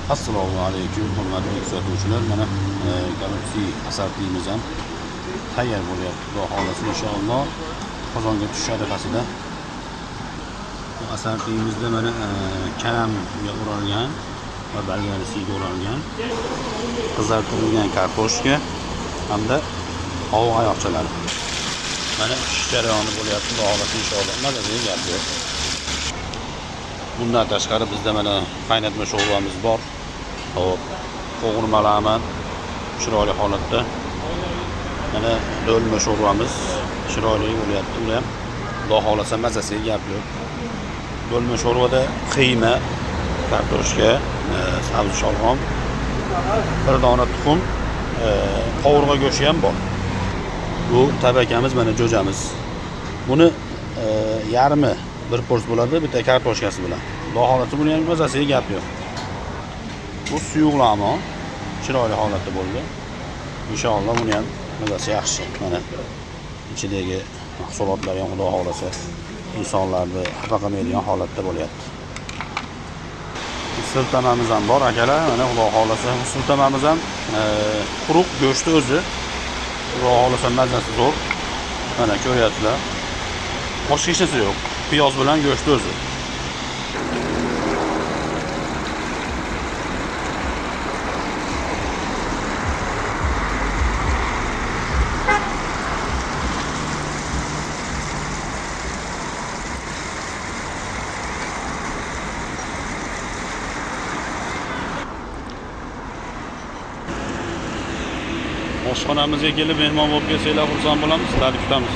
Assalomu alaykum hurmatli kuzatuvchilar. Mana Galaxy asartimiz ham tayyor bo'lyapti. Xudo xolasa inshaalloh qozonga tushish arafasida. Bu asartimizda mana karamga o'ralgan va balgarisiga o'ralgan qizartirilgan kartoshka hamda ovoq oyoqchalari. Mana pishish jarayoni bo'lyapti. Xudo xolasa inshaalloh mazali gap yo'q. Bundan tashqari bizda mana qaynatma sho'rvamiz bor. Hop, qovurmalarman chiroyli holatda. Mana do'lma sho'rvamiz chiroyli bo'lyapti. Uni ham Xudo xolasa mazasiga gap yo'q. Do'lma sho'rvada qiyma, kartoshka, sabzi sholg'om, bir dona tuxum, qovurg'a go'shti ham bor. Bu tabakamiz mana jo'jamiz. Buni yarmi bir pors bo'ladi, bitta kartoshkasi bilan. Xudo xolasa buni ham mazasiga gap yo'q. Bu suyuqlama chiroyli holatda bo'ldi. Inshaalloh buni ham mazasi yaxshi. Mana ichidagi mahsulotlar ham Xudo xolasa insonlarni xafa qilmaydigan holatda bo'lyapti. Siltamamiz ham bor akalar. Mana Xudo xolasa siltamamiz ham quruq go'sht o'zi. Xudo xolasa mazasi zo'r. Mana ko'ryapsizlar. Boshqa hech narsa yo'q. Piyoz bilan go'sht o'zi. Oshxonamizga kelib mehmon bo'lib kelsanglar xursand bo'lamiz, sizlarni kutamiz.